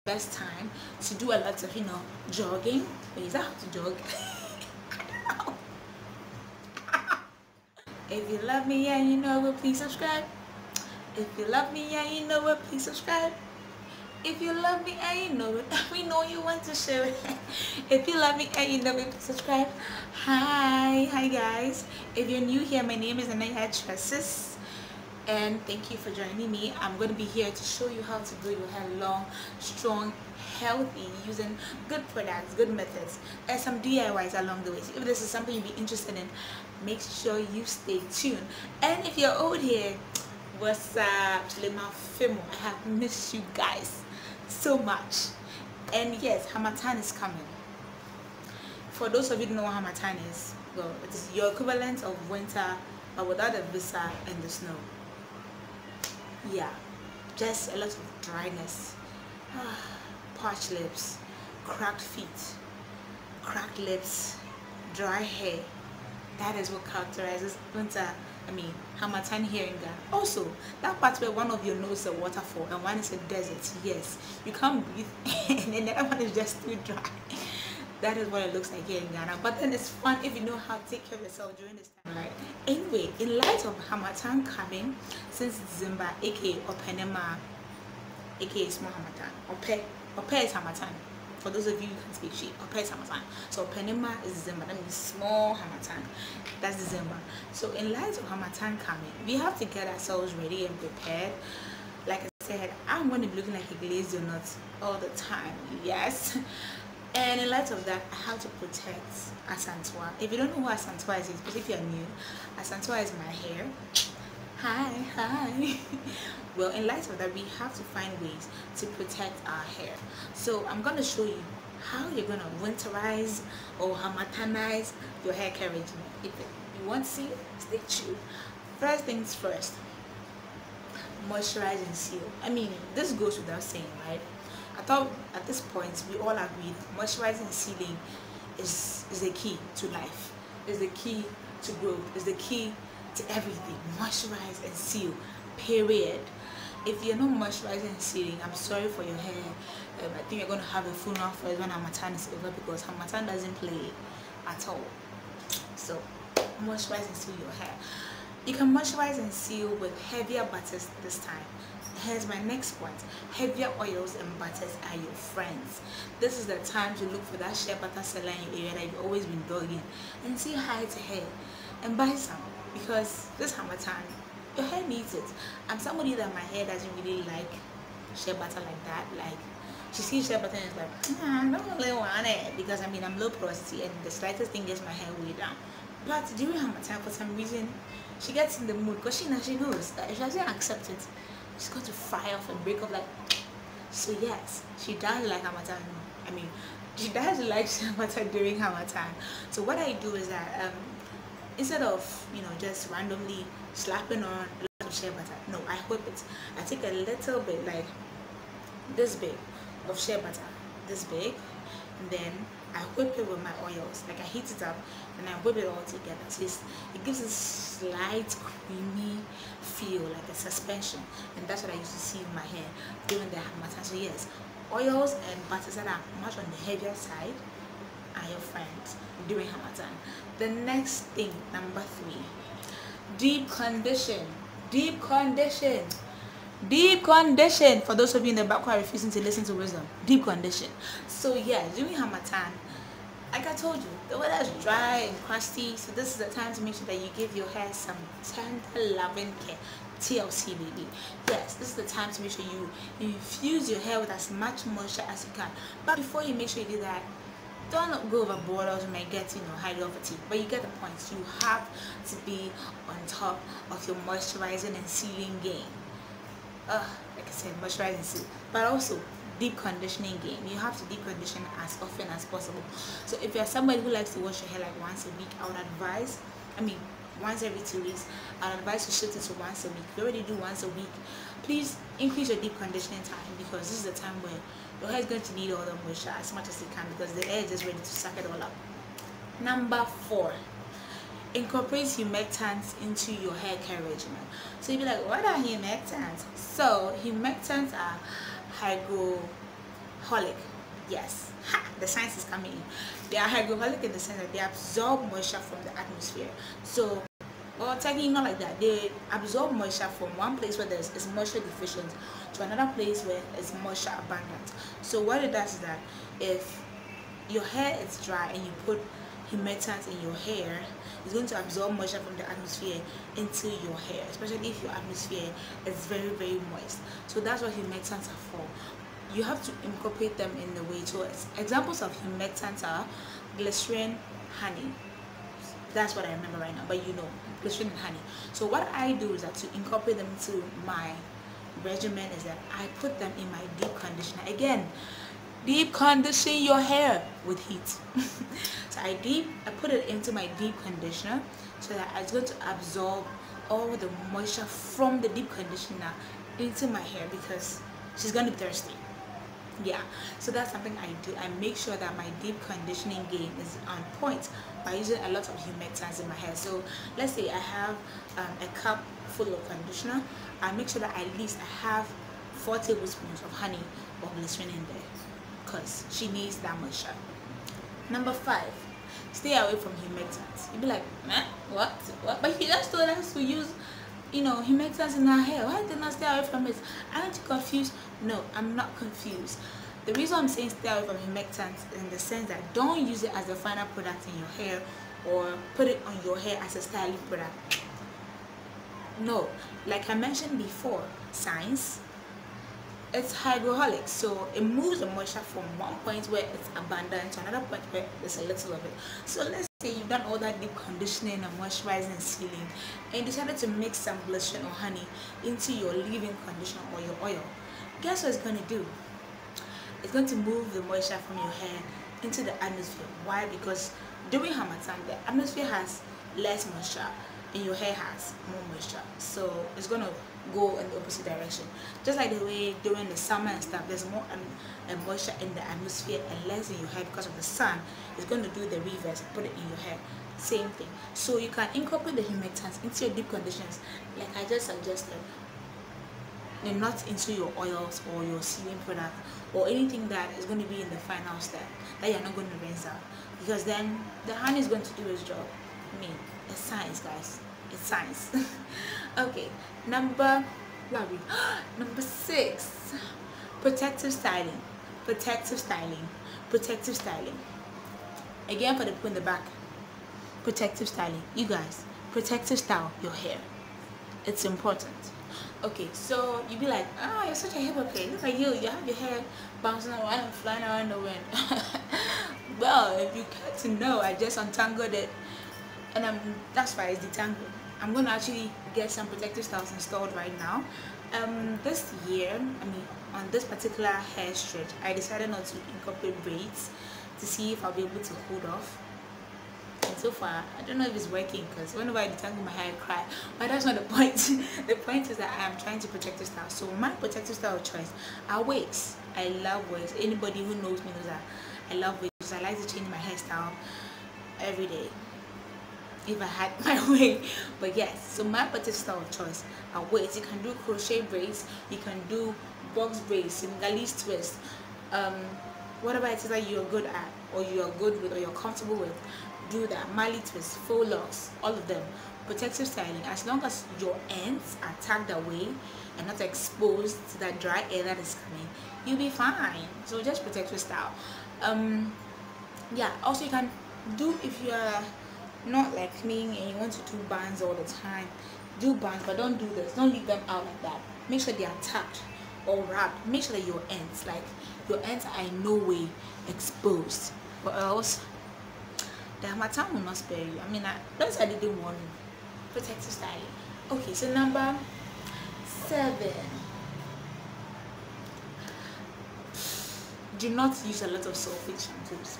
best time to do a lot of, jogging. Wait, is that how to jog? I don't know. If you love me, yeah, you know it, please subscribe. If you love me, yeah, you know it, please subscribe. If you love me and you know it, we know you want to share it. If you love me and you know it, please subscribe. Hi guys. If you're new here, my name is NanaYaa Tresses, and thank you for joining me. I'm going to be here to show you how to grow your hair long, strong, healthy, using good products, good methods, and some DIYs along the way. So if this is something you'd be interested in, make sure you stay tuned. And if you're old here, what's up? I have missed you guys so much. And yes, Harmattan is coming. For those of you who don't know what Harmattan is, well, it is your equivalent of winter, but without the visa and the snow. Yeah, just a lot of dryness, parched lips, cracked feet, cracked lips, dry hair. That is what characterizes winter. Harmattan here in Ghana. Also, that part where one of your nose is a waterfall and one is a desert. Yes, you can't breathe, and then the other one is just too dry. That is what it looks like here in Ghana. But then it's fun if you know how to take care of yourself during this time, right? Anyway, in light of Harmattan coming since December, aka Openema, aka small Harmattan, Ope is Harmattan. For those of you who can speak shit, Ope is Harmattan. So Openema is December. That means small Harmattan. That's December. So in light of Harmattan coming, we have to get ourselves ready and prepared. Like I said, I'm going to be looking like a glazed donut all the time. Yes. And in light of that, I have to protect Asantua. If you don't know who Asantua is, but if you're new, Asantua is my hair. Hi. Well, in light of that, we have to find ways to protect our hair. So I'm going to show you how you're going to winterize or Harmattanize your hair care regimen. If you want to see, stay tuned. First things first, moisturize and seal. This goes without saying, right? I thought at this point we all agreed moisturizing and sealing is the key to life, is the key to growth, is the key to everything. Moisturize and seal, period. If you're not moisturizing and sealing, I'm sorry for your hair. I think you're going to have a funeral for it when Harmattan is over, because Harmattan doesn't play at all. So moisturize and seal your hair. You can moisturize and seal with heavier butters this time. Here's my next point. Heavier oils and butters are your friends. This is the time to look for that shea butter seller in your area that you've always been dogging, and see how it's hair and buy some, because this Harmattan, your hair needs it. I'm somebody that my hair doesn't really like shea butter like that. Like, she sees shea butter and it's like, I don't really want it, because I'm low porosity and the slightest thing gets my hair way down. But during Harmattan, for some reason, she gets in the mood, because she knows that if she doesn't accept it, she's going to fry off and break up like. So yes, she does like Harmattan. She does like Harmattan during Harmattan. So what I do is that instead of just randomly slapping on a lot of shea butter, no, I whip it. I take a little bit, like this big, of shea butter, this big, and then I whip it with my oils. Like, I heat it up and I whip it all together. So it gives a slight creamy feel, like a suspension, and that's what I used to see in my hair during the Harmattan. So yes, oils and butters that are much on the heavier side are your friends during Harmattan. The next thing, number 3, deep condition. Deep condition. For those of you in the back who are refusing to listen to wisdom, deep condition. So yeah, during Harmattan, like I told you, the weather is dry and crusty, so this is the time to make sure that you give your hair some tender loving care. TLC, baby. Yes, this is the time to make sure you infuse your hair with as much moisture as you can. But before you make sure you do that, don't go overboard, or you might get hydro fatigue. But you get the point. You have to be on top of your moisturizing and sealing game. Like I said, moisturize and seal, but also deep conditioning game. You have to deep condition as often as possible. So if you're somebody who likes to wash your hair like once a week, I would advise, once every 2 weeks, I'd advise to shift it to once a week. If you already do once a week, please increase your deep conditioning time, because this is the time where your hair is going to need all the moisture as much as it can, because the air is just ready to suck it all up. Number 4, incorporate humectants into your hair care regimen. So you'll be like, what are humectants? So humectants are hygroholic. Yes, ha, the science is coming in. They are hygroholic in the sense that they absorb moisture from the atmosphere. So, or technically not like that. They absorb moisture from one place where there's is moisture deficient to another place where it's moisture abundant. So what it does is that if your hair is dry and you put humectants in your hair, it's going to absorb moisture from the atmosphere into your hair, especially if your atmosphere is very, very moist. So that's what humectants are for. You have to incorporate them in the way. So examples of humectants are glycerin, honey. That's what I remember right now, but you know, glycerin and honey. So what I do is that to incorporate them into my regimen is that I put them in my deep conditioner. Again, deep condition your hair with heat. So I put it into my deep conditioner so that it's going to absorb all the moisture from the deep conditioner into my hair because she's going to be thirsty. Yeah, so that's something I do. I make sure that my deep conditioning game is on point by using a lot of humectants in my hair. So let's say I have a cup full of conditioner. I make sure that at least I have 4 tablespoons of honey or glycerin in there because she needs that moisture. Number 5, stay away from humectants. You'd be like, man, what? But he just told us to use, you know, humectants in our hair. Why did not stay away from it? Aren't you confused? No, I'm not confused. The reason I'm saying stay away from humectants in the sense that don't use it as the final product in your hair or put it on your hair as a styling product. No, like I mentioned before, science, it's hygroholic, so it moves the moisture from one point where it's abundant to another point where there's a little of it. So let's say you've done all that deep conditioning and moisturizing and sealing and decided to mix some glycerin or honey into your leave-in conditioner or your oil. Guess what it's going to do? It's going to move the moisture from your hair into the atmosphere. Why? Because during Harmattan, the atmosphere has less moisture and your hair has more moisture, so it's going to go in the opposite direction. Just like the way during the summer and stuff, there's more moisture in the atmosphere and less in your hair because of the sun. It's going to do the reverse, put it in your hair. Same thing. So you can incorporate the humectants into your deep conditioners, like I just suggested, and not into your oils or your sealing product or anything that is going to be in the final step that you're not going to rinse out, because then the honey is going to do its job. I mean, it's science, guys. It's science. Okay, number 6, protective styling. Protective styling. Again, for the people in the back, protective styling. You guys, protective style your hair. It's important. Okay, so you'd be like, oh, you're such a hypocrite. Look at you have your hair bouncing around and flying around the wind. Well, if you care to know, I just untangled it, and that's why it's detangled. I'm going to actually get some protective styles installed right now. This year, on this particular hair stretch, I decided not to incorporate braids to see if I'll be able to hold off. And so far, I don't know if it's working, because whenever I detangle my hair, I cry. But that's not the point. The point is that I am trying to protective style. So my protective style of choice are wigs. I love wigs. Anybody who knows me knows that I love wigs. I like to change my hairstyle every day if I had my way. But yes, so my protective style of choice are wigs. You can do crochet braids, you can do box braids, Senegalese twist, whatever it is that you're good at or you're good with or you're comfortable with, do that. Mali twist, faux locks, all of them. Protective styling, as long as your ends are tucked away and not exposed to that dry air that is coming, you'll be fine. So just protective style. Yeah, also you can do, if you're not like me and you want to do bands all the time, do bands, but don't do this. Don't leave them out like that. Make sure they are tucked or wrapped. Make sure that your ends are in no way exposed, or else the Harmattan will not spare you. That's why I didn't want protective styling. Okay, so number 7, do not use a lot of sulfate shampoos.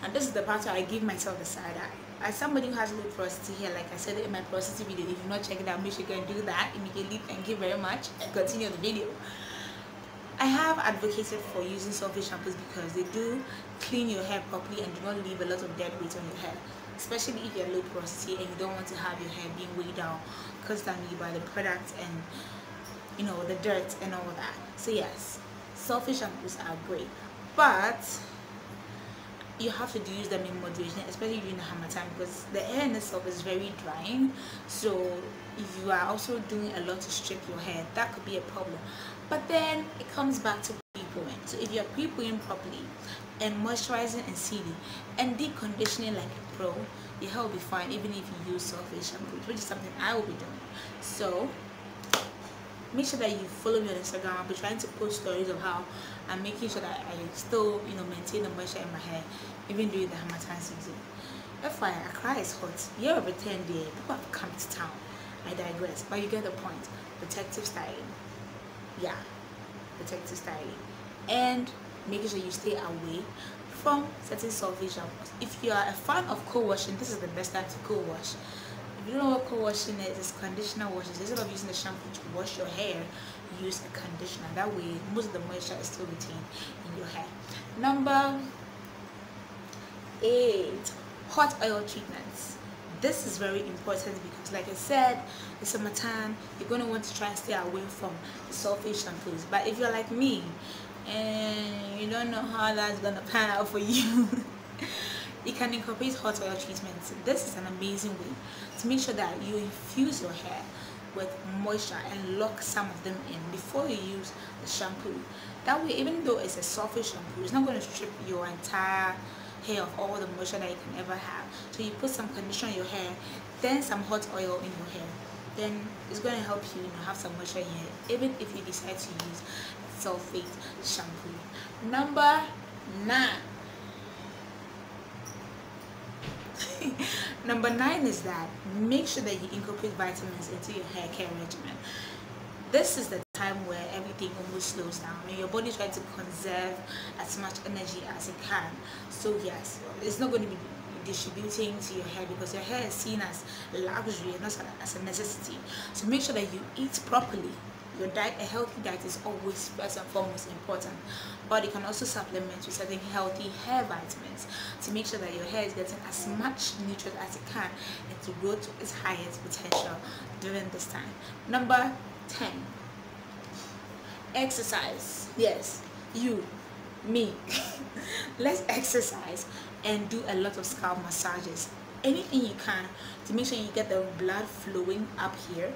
And this is the part where I give myself the side eye. As somebody who has low porosity here, like I said in my porosity video, if you're not checking it out, make sure you can do that immediately. Thank you very much, and continue the video. I have advocated for using sulfate shampoos because they do clean your hair properly and do not leave a lot of dead weight on your hair, especially if you're low porosity and you don't want to have your hair being weighed down constantly by the product and the dirt and all that. So yes, sulfate shampoos are great, but you have to use them in moderation, especially during the Harmattan, because the air in itself is very drying. So if you are also doing a lot to strip your hair, that could be a problem. But then it comes back to pre-pooing. So if you're pre-pooing properly and moisturizing and sealing and deconditioning like a pro, your hair will be fine even if you use sulfate shampoos, which is something I will be doing. So make sure that you follow me on Instagram. I'll be trying to post stories of how I'm making sure that I still, maintain the moisture in my hair even during the Harmattan season. FYI, Accra is hot. Year over 10 day, people have come to town. I digress, but you get the point. Protective styling. Yeah, protective styling. And making sure you stay away from certain sulfate shampoos. If you are a fan of co-washing, this is the best time to co-wash. If you don't know what co-washing is, it's conditioner washes. Instead of using the shampoo to wash your hair, use a conditioner. That way, most of the moisture is still retained in your hair. Number 8, hot oil treatments. This is very important because, like I said, in summertime, you're going to want to try and stay away from the sulfate shampoos. But if you're like me and you don't know how that's going to pan out for you, you can incorporate hot oil treatments. This is an amazing way to make sure that you infuse your hair with moisture and lock some of them in before you use the shampoo. That way, even though it's a sulfate shampoo, it's not going to strip your entire hair of all the moisture that you can ever have. So you put some conditioner in your hair, then some hot oil in your hair. Then it's going to help you, have some moisture in your hair, even if you decide to use sulfate shampoo. Number 9. Number 9 is that make sure that you incorporate vitamins into your hair care regimen. This is the time where everything almost slows down and your body tries to conserve as much energy as it can. So yes, it's not going to be distributing to your hair because your hair is seen as luxury and not as a necessity. So make sure that you eat properly. Your diet, a healthy diet, is always first and foremost important, but you can also supplement with certain healthy hair vitamins to make sure that your hair is getting as much nutrient as it can and to grow to its highest potential during this time. Number 10, exercise. Yes, you, me. Let's exercise and do a lot of scalp massages. Anything you can to make sure you get the blood flowing up here.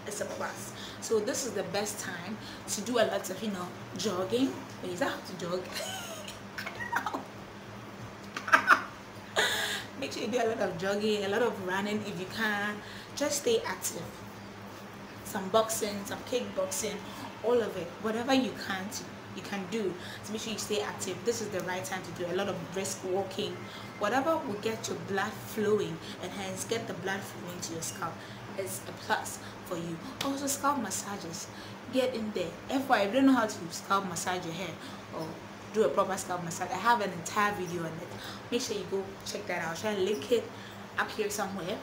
It's a plus. So this is the best time to do a lot of jogging. Wait, is that how to jog? I don't know. Make sure you do a lot of jogging, a lot of running if you can. Just stay active. Some boxing, some kickboxing, all of it, whatever you can do to make sure you stay active. This is the right time to do a lot of brisk walking, whatever will get your blood flowing and hence get the blood flowing to your scalp is a plus for you. Also, scalp massages, get in there. FYI, if you don't know how to scalp massage your hair or do a proper scalp massage, I have an entire video on it. Make sure you go check that out. I'll try and link it up here somewhere.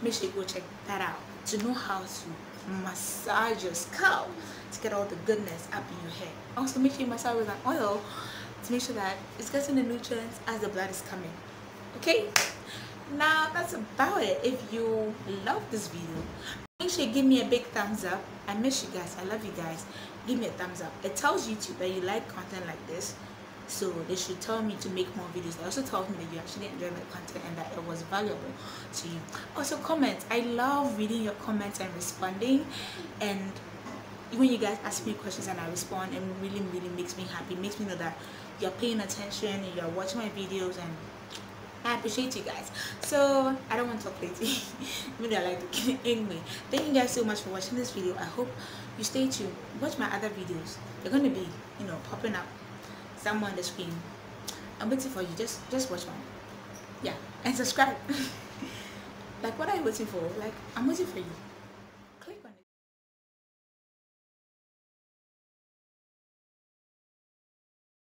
Make sure you go check that out to know how to massage your scalp to get all the goodness up in your hair. Also, make sure you massage with an oil to make sure that it's getting the nutrients as the blood is coming. Okay, now that's about it. If you love this video, make sure you give me a big thumbs up. I miss you guys. I love you guys. Give me a thumbs up. It tells YouTube that you like content like this, so they should tell me to make more videos. It also tells me that you actually enjoy my content and that it was valuable to you. Also, comment. I love reading your comments and responding, and when you guys ask me questions and I respond, it really makes me happy. It makes me know that you're paying attention and you're watching my videos, and I appreciate you guys. So I don't want to talk lately. Maybe I like to anyway. Thank you guys so much for watching this video. I hope you stay tuned. Watch my other videos. They're going to be popping up somewhere on the screen. I'm waiting for you. Just watch one. Yeah, and subscribe. Like, what are you waiting for? Like, I'm waiting for you.